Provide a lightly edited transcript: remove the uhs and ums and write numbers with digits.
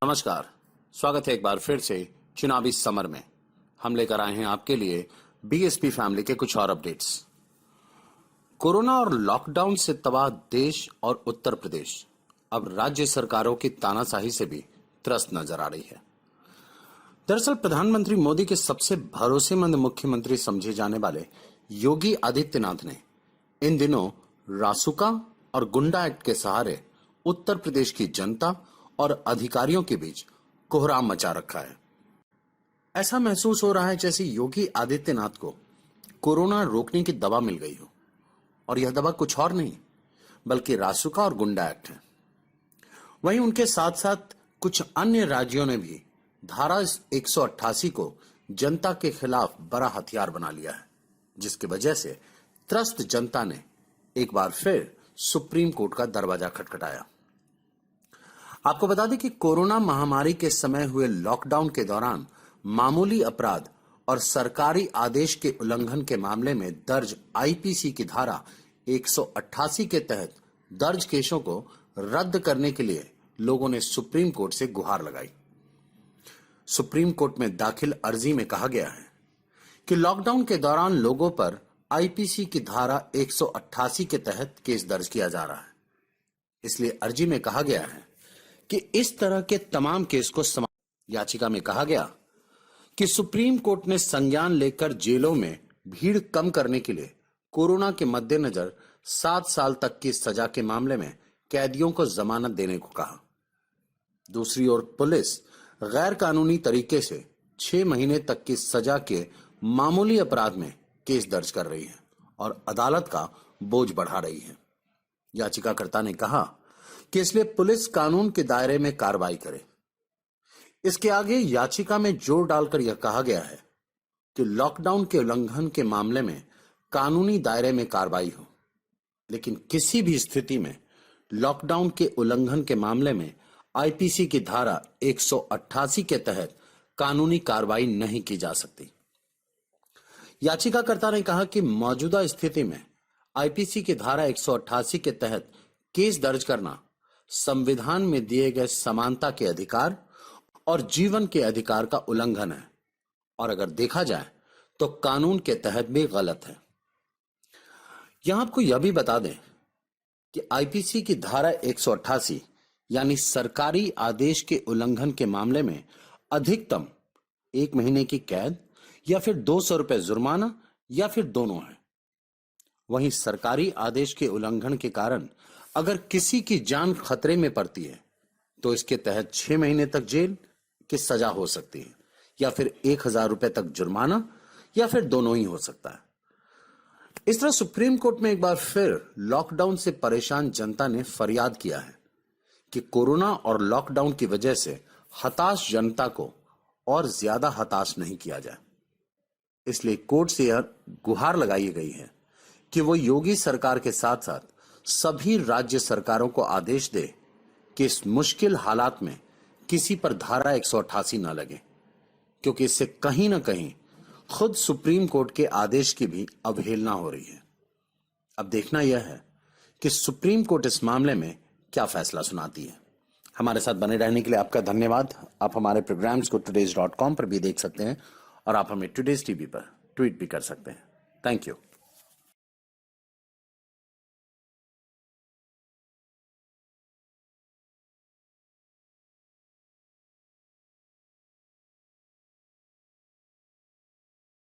नमस्कार। स्वागत है एक बार फिर से चुनावी समर में। हम लेकर आए हैं आपके लिए बीएसपी फैमिली के कुछ और अपडेट्स। कोरोना और लॉकडाउन से तबाह देश और उत्तर प्रदेश अब राज्य सरकारों की तानाशाही से भी त्रस्त नजर आ रही है। दरअसल प्रधानमंत्री मोदी के सबसे भरोसेमंद मुख्यमंत्री समझे जाने वाले योगी आदित्यनाथ ने इन दिनों रासुका और गुंडा एक्ट के सहारे उत्तर प्रदेश की जनता और अधिकारियों के बीच कोहराम मचा रखा है। ऐसा महसूस हो रहा है जैसे योगी आदित्यनाथ को कोरोना रोकने की दवा मिल गई हो, और यह दवा कुछ और नहीं बल्कि रासुका और गुंडा एक्ट है। वहीं उनके साथ साथ कुछ अन्य राज्यों ने भी धारा 188 को जनता के खिलाफ बड़ा हथियार बना लिया है, जिसकी वजह से त्रस्त जनता ने एक बार फिर सुप्रीम कोर्ट का दरवाजा खटखटाया। आपको बता दें कि कोरोना महामारी के समय हुए लॉकडाउन के दौरान मामूली अपराध और सरकारी आदेश के उल्लंघन के मामले में दर्ज आईपीसी की धारा 188 के तहत दर्ज केसों को रद्द करने के लिए लोगों ने सुप्रीम कोर्ट से गुहार लगाई। सुप्रीम कोर्ट में दाखिल अर्जी में कहा गया है कि लॉकडाउन के दौरान लोगों पर आईपीसी की धारा 188 के तहत केस दर्ज किया जा रहा है। इसलिए अर्जी में कहा गया है कि इस तरह के तमाम केस को याचिका में कहा गया कि सुप्रीम कोर्ट ने संज्ञान लेकर जेलों में भीड़ कम करने के लिए कोरोना के मद्देनजर 7 साल तक की सजा के मामले में कैदियों को जमानत देने को कहा। दूसरी ओर पुलिस गैर कानूनी तरीके से 6 महीने तक की सजा के मामूली अपराध में केस दर्ज कर रही है और अदालत का बोझ बढ़ा रही है। याचिकाकर्ता ने कहा कि इसलिए पुलिस कानून के दायरे में कार्रवाई करे। इसके आगे याचिका में जोर डालकर यह कहा गया है कि लॉकडाउन के उल्लंघन के मामले में कानूनी दायरे में कार्रवाई हो, लेकिन किसी भी स्थिति में लॉकडाउन के उल्लंघन के मामले में आईपीसी की धारा 188 के तहत कानूनी कार्रवाई नहीं की जा सकती। याचिकाकर्ता ने कहा कि मौजूदा स्थिति में आईपीसी की धारा 188 के तहत केस दर्ज करना संविधान में दिए गए समानता के अधिकार और जीवन के अधिकार का उल्लंघन है, और अगर देखा जाए तो कानून के तहत भी गलत है। यहां आपको यह भी बता दें कि आईपीसी की धारा 188 यानी सरकारी आदेश के उल्लंघन के मामले में अधिकतम 1 महीने की कैद या फिर 200 रुपए जुर्माना या फिर दोनों है। वहीं सरकारी आदेश के उल्लंघन के कारण अगर किसी की जान खतरे में पड़ती है तो इसके तहत 6 महीने तक जेल की सजा हो सकती है या फिर 1000 रुपए तक जुर्माना या फिर दोनों ही हो सकता है। इस तरह सुप्रीम कोर्ट में एक बार फिर लॉकडाउन से परेशान जनता ने फरियाद किया है कि कोरोना और लॉकडाउन की वजह से हताश जनता को और ज्यादा हताश नहीं किया जाए। इसलिए कोर्ट से यह गुहार लगाई गई है कि वो योगी सरकार के साथ साथ सभी राज्य सरकारों को आदेश दे कि इस मुश्किल हालात में किसी पर धारा 188 न लगे, क्योंकि इससे कहीं ना कहीं खुद सुप्रीम कोर्ट के आदेश की भी अवहेलना हो रही है। अब देखना यह है कि सुप्रीम कोर्ट इस मामले में क्या फैसला सुनाती है। हमारे साथ बने रहने के लिए आपका धन्यवाद। आप हमारे प्रोग्राम्स को today's.com पर भी देख सकते हैं और आप हमें टुडेज टीवी पर ट्वीट भी कर सकते हैं। Thank you.